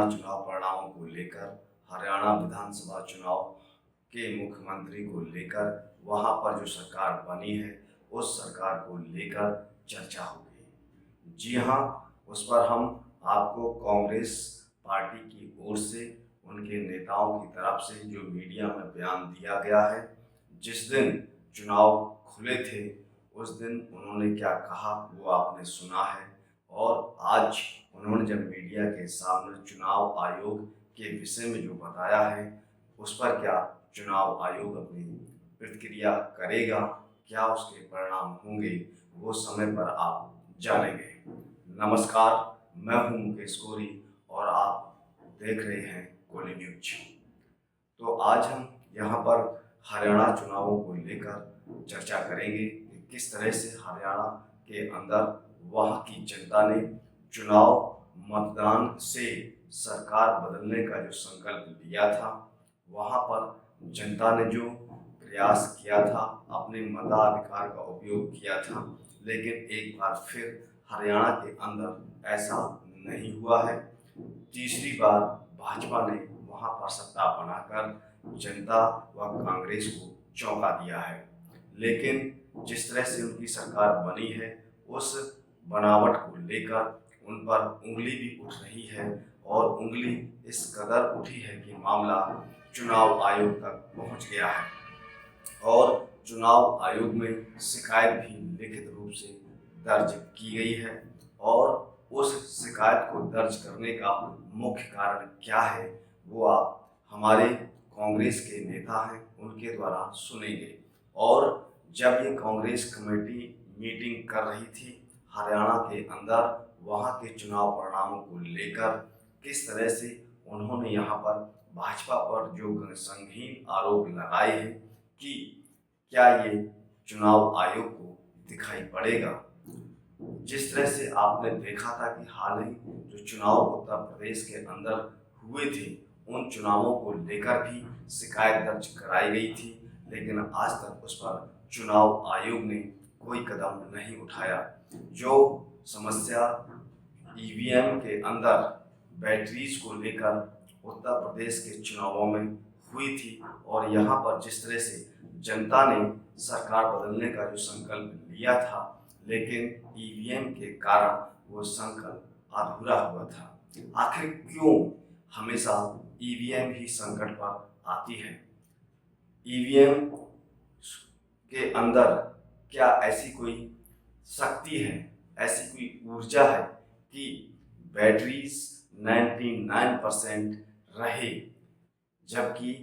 हरियाणा चुनाव परिणामों को लेकर, हरियाणा विधानसभा चुनाव के मुख्यमंत्री को लेकर, वहां पर जो सरकार बनी है उस सरकार को लेकर चर्चा होगी। जी हाँ, उस पर हम आपको कांग्रेस पार्टी की ओर से उनके नेताओं की तरफ से जो मीडिया में बयान दिया गया है, जिस दिन चुनाव खुले थे उस दिन उन्होंने क्या कहा वो आपने सुना है। और आज उन्होंने जब मीडिया के सामने चुनाव आयोग के विषय में जो बताया है, उस पर क्या चुनाव आयोग अपनी प्रतिक्रिया करेगा, क्या उसके परिणाम होंगे, वो समय पर आप जानेंगे। नमस्कार, मैं हूं मुकेश कोरी और आप देख रहे हैं कोली न्यूज। तो आज हम यहाँ पर हरियाणा चुनावों को लेकर चर्चा करेंगे कि किस तरह से हरियाणा के अंदर वहाँ की जनता ने चुनाव मतदान से सरकार बदलने का जो संकल्प लिया था, वहाँ पर जनता ने जो प्रयास किया था, अपने मताधिकार का उपयोग किया था, लेकिन एक बार फिर हरियाणा के अंदर ऐसा नहीं हुआ है। तीसरी बार भाजपा ने वहाँ पर सत्ता बनाकर जनता व कांग्रेस को चौंका दिया है। लेकिन जिस तरह से उनकी सरकार बनी है, उस बनावट को लेकर उन पर उंगली भी उठ रही है और उंगली इस कदर उठी है कि मामला चुनाव आयोग तक पहुंच गया है और चुनाव आयोग में शिकायत भी लिखित रूप से दर्ज की गई है। और उस शिकायत को दर्ज करने का मुख्य कारण क्या है वो आप हमारे कांग्रेस के नेता हैं उनके द्वारा सुनेंगे। और जब ये कांग्रेस कमेटी मीटिंग कर रही थी हरियाणा के अंदर, वहाँ के चुनाव परिणामों को लेकर किस तरह से उन्होंने यहाँ पर भाजपा पर जो संगीन आरोप लगाए हैं कि क्या ये चुनाव आयोग को दिखाई पड़ेगा। जिस तरह से आपने देखा था कि हाल ही जो चुनाव उत्तर प्रदेश के अंदर हुए थे, उन चुनावों को लेकर भी शिकायत दर्ज कराई गई थी, लेकिन आज तक उस पर चुनाव आयोग ने कोई कदम नहीं उठाया। जो समस्या ईवीएम के अंदर बैटरीज को लेकर उत्तर प्रदेश के चुनावों में हुई थी और यहाँ पर जिस तरह से जनता ने सरकार बदलने का जो संकल्प लिया था, लेकिन ईवीएम के कारण वो संकल्प अधूरा हुआ था। आखिर क्यों हमेशा ईवीएम ही संकट पर आती है? ईवीएम के अंदर क्या ऐसी कोई शक्ति है, ऐसी कोई ऊर्जा है कि बैटरीज 99% रहे, जबकि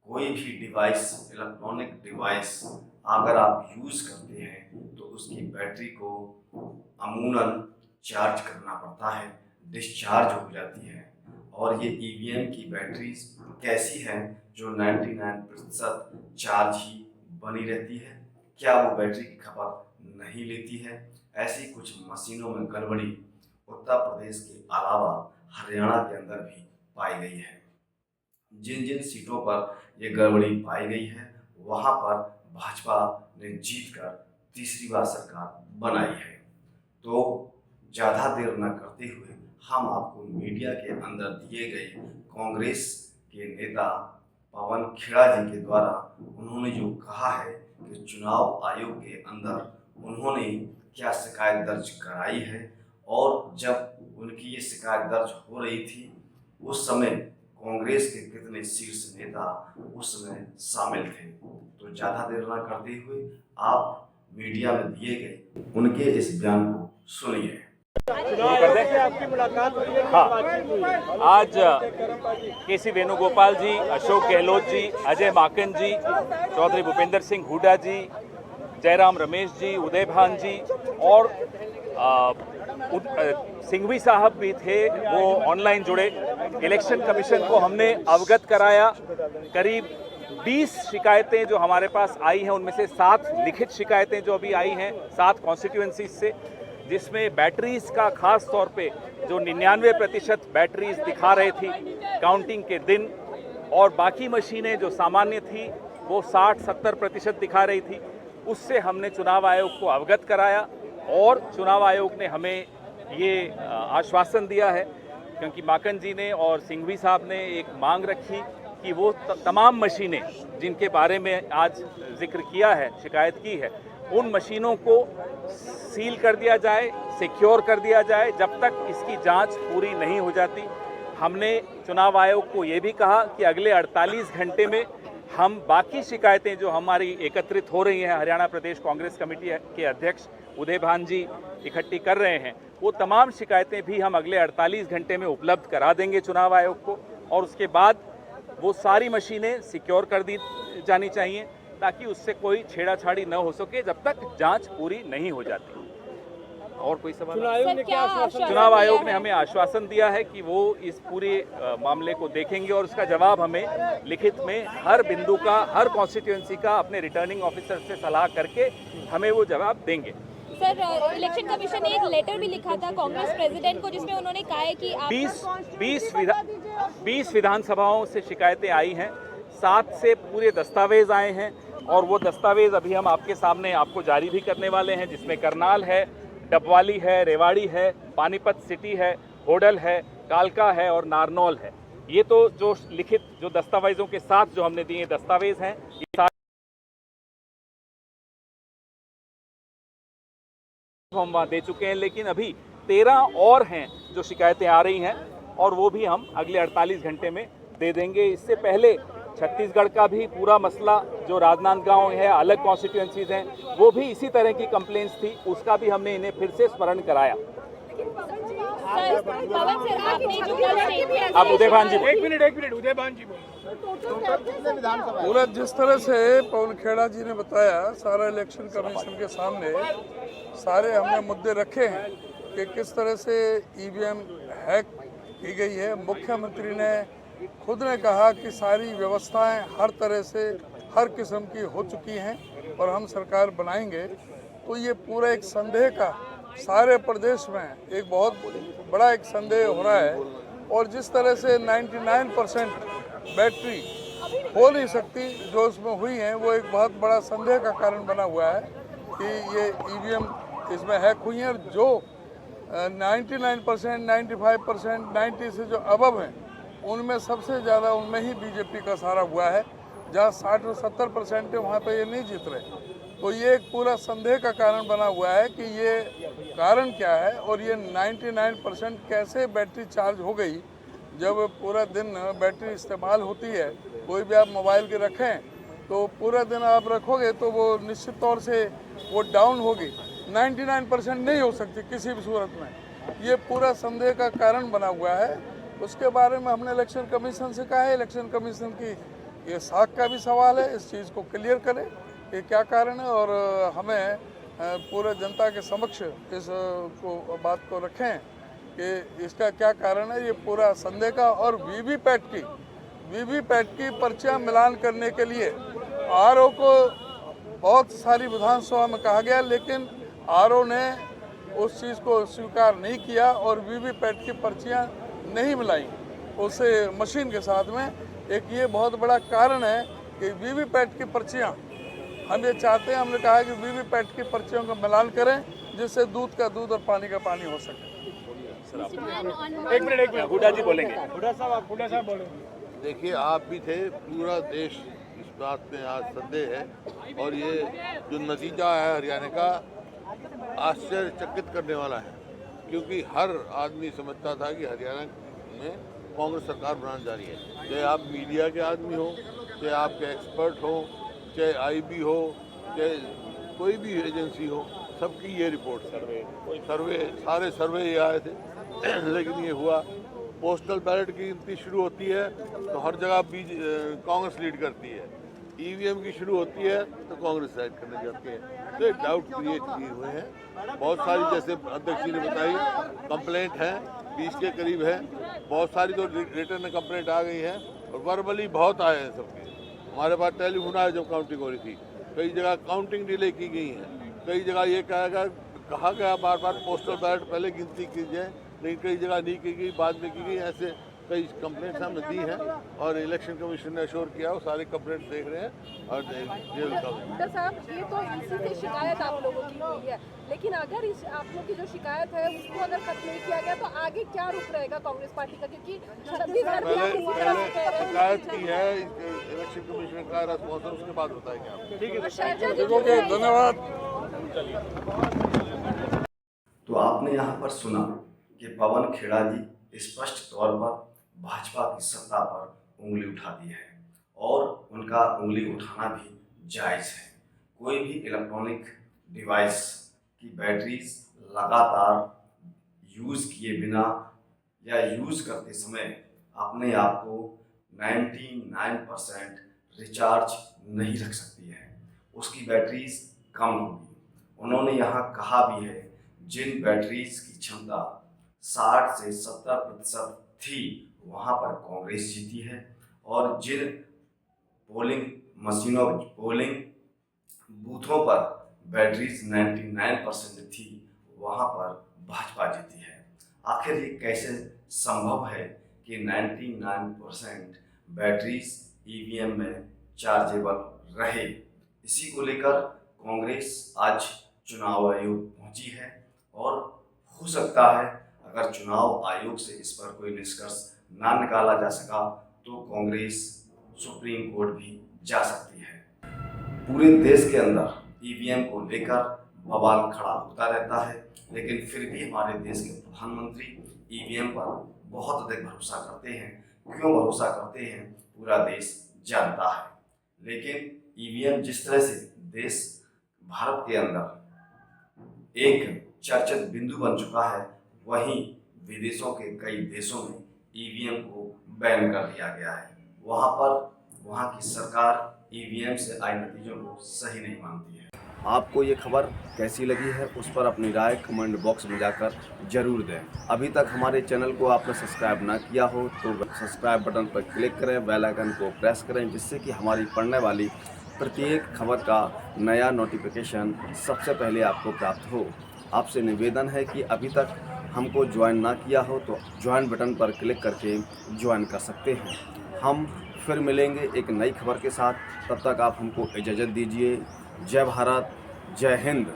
कोई भी डिवाइस, इलेक्ट्रॉनिक डिवाइस अगर आप यूज़ करते हैं तो उसकी बैटरी को अमूमन चार्ज करना पड़ता है, डिस्चार्ज हो जाती है। और ये ईवीएम की बैटरीज कैसी हैं जो 99% चार्ज ही बनी रहती है? क्या वो बैटरी की खपत नहीं लेती है? ऐसी कुछ मशीनों में गड़बड़ी उत्तर प्रदेश के अलावा हरियाणा के अंदर भी पाई गई है। जिन जिन सीटों पर ये गड़बड़ी पाई गई है, वहाँ पर भाजपा ने जीतकर तीसरी बार सरकार बनाई है। तो ज़्यादा देर न करते हुए हम आपको मीडिया के अंदर दिए गए कांग्रेस के नेता पवन खेड़ा जी के द्वारा उन्होंने जो कहा है कि चुनाव आयोग के अंदर उन्होंने क्या शिकायत दर्ज कराई है और जब उनकी ये शिकायत दर्ज हो रही थी उस समय कांग्रेस के कितने शीर्ष नेता उस समय शामिल थे। तो ज़्यादा देर न करते हुए आप मीडिया में दिए गए उनके इस बयान को सुनिए। आपकी मुलाकात हुई है? हाँ, आज केसी वेणुगोपाल जी, अशोक गहलोत जी, अजय माकन जी, चौधरी भूपेंद्र सिंह हुड्डा जी, जयराम रमेश जी, उदय भान जी और सिंघवी साहब भी थे, वो ऑनलाइन जुड़े। इलेक्शन कमीशन को हमने अवगत कराया। करीब 20 शिकायतें जो हमारे पास आई हैं, उनमें से 7 लिखित शिकायतें जो अभी आई हैं 7 कॉन्स्टिट्यूएंसीज से, जिसमें बैटरीज का खास तौर पे जो 99% बैटरीज दिखा रही थी काउंटिंग के दिन, और बाकी मशीनें जो सामान्य थी वो 60-70% दिखा रही थी। उससे हमने चुनाव आयोग को अवगत कराया और चुनाव आयोग ने हमें ये आश्वासन दिया है क्योंकि माकन जी ने और सिंघवी साहब ने एक मांग रखी कि वो तमाम मशीनें जिनके बारे में आज जिक्र किया है, शिकायत की है, उन मशीनों को सील कर दिया जाए, सिक्योर कर दिया जाए जब तक इसकी जांच पूरी नहीं हो जाती। हमने चुनाव आयोग को ये भी कहा कि अगले 48 घंटे में हम बाकी शिकायतें जो हमारी एकत्रित हो रही हैं, हरियाणा प्रदेश कांग्रेस कमेटी के अध्यक्ष उदय भान जी इकट्ठी कर रहे हैं, वो तमाम शिकायतें भी हम अगले 48 घंटे में उपलब्ध करा देंगे चुनाव आयोग को। और उसके बाद वो सारी मशीनें सिक्योर कर दी जानी चाहिए ताकि उससे कोई छेड़ाछाड़ी न हो सके जब तक जांच पूरी नहीं हो जाती। और कोई सवाल? चुनाव आयोग ने हमें आश्वासन दिया है कि वो इस पूरे मामले को देखेंगे और उसका जवाब हमें लिखित में हर बिंदु का, हर कॉन्स्टिट्यूएंसी का अपने रिटर्निंग ऑफिसर से सलाह करके हमें वो जवाब देंगे। सर, इलेक्शन कमीशन ने एक लेटर भी लिखा था कांग्रेस प्रेसिडेंट को जिसमें उन्होंने कहा है कि आप 20 विधानसभाओं से शिकायतें आई हैं, 7 से पूरे दस्तावेज आए हैं और वो दस्तावेज अभी हम आपके सामने आपको जारी भी करने वाले हैं, जिसमें करनाल है, डबवाली है, रेवाड़ी है, पानीपत सिटी है, होडल है, कालका है और नारनौल है। ये तो जो लिखित जो दस्तावेजों के साथ जो हमने दिए दस्तावेज हैं, ये सारे हम वहाँ दे चुके हैं, लेकिन अभी 13 और हैं जो शिकायतें आ रही हैं और वो भी हम अगले 48 घंटे में दे देंगे। इससे पहले छत्तीसगढ़ का भी पूरा मसला जो राजनांदगांव है, अलग कॉन्स्टिट्यूएंसीज हैं, वो भी इसी तरह की कंप्लेंट्स थी, उसका भी हमने इन्हें फिर से स्मरण कराया। आप उदय भान जी, एक मिनट उदय भान जी पूरा जिस तरह से पवन खेड़ा जी ने बताया, सारा इलेक्शन कमीशन के सामने सारे हमने मुद्दे रखे हैं कि किस तरह से ईवीएम हैक की गई है। मुख्यमंत्री ने खुद ने कहा कि सारी व्यवस्थाएं हर तरह से हर किस्म की हो चुकी हैं और हम सरकार बनाएंगे। तो ये पूरा एक संदेह का सारे प्रदेश में एक बहुत बड़ा एक संदेह हो रहा है और जिस तरह से 99% बैटरी हो नहीं सकती जो उसमें हुई है, वो एक बहुत बड़ा संदेह का कारण बना हुआ है कि ये ईवीएम इसमें हैक हुई हैं। और जो 99%, 95%, 90 से जो अबव हैं, उनमें सबसे ज़्यादा उनमें ही बीजेपी का सहारा हुआ है। जहाँ 60 और 70% है वहाँ पे ये नहीं जीत रहे। तो ये एक पूरा संदेह का कारण बना हुआ है कि ये कारण क्या है और ये 99% कैसे बैटरी चार्ज हो गई। जब पूरा दिन बैटरी इस्तेमाल होती है, कोई भी आप मोबाइल के रखें तो पूरा दिन आप रखोगे तो वो निश्चित तौर से वो डाउन होगी। 99% नहीं हो सकती किसी भी सूरत में। ये पूरा संदेह का कारण बना हुआ है। उसके बारे में हमने इलेक्शन कमीशन से कहा है, इलेक्शन कमीशन की ये साख का भी सवाल है, इस चीज़ को क्लियर करें कि क्या कारण है और हमें पूरे जनता के समक्ष इस बात को रखें कि इसका क्या कारण है। ये पूरा संदेह का और वीवीपैट की पर्चियाँ मिलान करने के लिए आरओ को बहुत सारी विधानसभा में कहा गया, लेकिन आरओ ने उस चीज़ को स्वीकार नहीं किया और वीवीपैट की पर्चियाँ नहीं मिलाई उसे मशीन के साथ में। एक ये बहुत बड़ा कारण है कि वीवीपैट की पर्चियाँ हम ये चाहते हैं, हमने कहा कि वीवीपैट की पर्चियों का मिलान करें जिससे दूध का दूध और पानी का पानी हो सके। एक मिनट हुड्डा जी बोलेंगे। हुड्डा साहब बोलेंगे। देखिए, आप भी थे, पूरा देश इस बात में आज संदेह है और ये जो नतीजा है हरियाणा का आश्चर्यचकित करने वाला है, क्योंकि हर आदमी समझता था कि हरियाणा में कांग्रेस सरकार बनाने जा रही है। चाहे आप मीडिया के आदमी हो, चाहे आपके एक्सपर्ट हो, चाहे आईबी हो, चाहे कोई भी एजेंसी हो, सबकी ये रिपोर्ट सारे सर्वे ये आए थे लेकिन ये हुआ। पोस्टल बैलेट की गिनती शुरू होती है तो हर जगह कांग्रेस लीड करती है, ईवीएम की शुरू होती है तो कांग्रेस साइड करने जाती है। तो एक डाउट क्रिएट किए हुए हैं बहुत सारी, जैसे अध्यक्ष जी ने बताई कंप्लेंट हैं 20 के करीब है। बहुत सारी तो रिटर्न कंप्लेंट आ गई है और वर्बली बहुत आए हैं सबके। हमारे पास टेलीफोन आया जब काउंटिंग हो रही थी, कई जगह काउंटिंग डिले की गई है, कई जगह ये कहा गया बार बार पोस्टल बैलेट पहले गिनती की जाए, लेकिन कई जगह नहीं की गई, बाद में की गई। ऐसे कई कंप्लेंट्स हमने दी हैं और इलेक्शन कमीशन ने अश्योर किया वो सारे कंप्लेंट देख रहे हैं और दे विल कम। डॉक्टर साहब, ये तो इसी से शिकायत आप लोगों की हुई है, लेकिन अगर इस आप लोग की जो शिकायत है उसको अगर खत्म नहीं किया गया तो आगे क्या रुख रहेगा कांग्रेस पार्टी का? क्योंकि पहले शिकायत की है इलेक्शन कमीशन का रेस्पॉन्स, उसके बाद बताएंगे आपको। देखो कि धन्यवाद। तो आपने यहाँ पर सुना कि पवन खेड़ा जी स्पष्ट तौर पर भाजपा की सत्ता पर उंगली उठा दी है और उनका उंगली उठाना भी जायज़ है। कोई भी इलेक्ट्रॉनिक डिवाइस की बैटरीज लगातार यूज़ किए बिना या यूज़ करते समय अपने आप को 99% रिचार्ज नहीं रख सकती है, उसकी बैटरीज कम होगी। उन्होंने यहाँ कहा भी है जिन बैटरीज की क्षमता 60 से 70% थी वहाँ पर कांग्रेस जीती है और जिन पोलिंग बूथों पर बैटरीज 99% थी वहाँ पर भाजपा जीती है। आखिर ये कैसे संभव है कि 99% बैटरीज ईवीएम में चार्जेबल रहे? इसी को लेकर कांग्रेस आज चुनाव आयोग पहुंची है और हो सकता है अगर चुनाव आयोग से इस पर कोई निष्कर्ष ना निकाला जा सका तो कांग्रेस सुप्रीम कोर्ट भी जा सकती है। पूरे देश के अंदर ईवीएम को लेकर बवाल खड़ा होता रहता है, लेकिन फिर भी हमारे देश के प्रधानमंत्री ईवीएम पर बहुत अधिक भरोसा करते हैं। क्यों भरोसा करते हैं पूरा देश जानता है, लेकिन ईवीएम जिस तरह से देश भारत के अंदर एक चर्चित बिंदु बन चुका है, वहीं विदेशों के कई देशों में ईवीएम को बैन कर दिया गया है। वहाँ की सरकार ईवीएम से आए नतीजों को सही नहीं मानती है। आपको ये खबर कैसी लगी है उस पर अपनी राय कमेंट बॉक्स में जाकर जरूर दें। अभी तक हमारे चैनल को आपने सब्सक्राइब ना किया हो तो सब्सक्राइब बटन पर क्लिक करें, बेल आइकन को प्रेस करें, जिससे कि हमारी पढ़ने वाली प्रत्येक खबर का नया नोटिफिकेशन सबसे पहले आपको प्राप्त हो। आपसे निवेदन है कि अभी तक हमको ज्वाइन ना किया हो तो ज्वाइन बटन पर क्लिक करके ज्वाइन कर सकते हैं। हम फिर मिलेंगे एक नई खबर के साथ, तब तक आप हमको इजाज़त दीजिए। जय भारत, जय हिंद।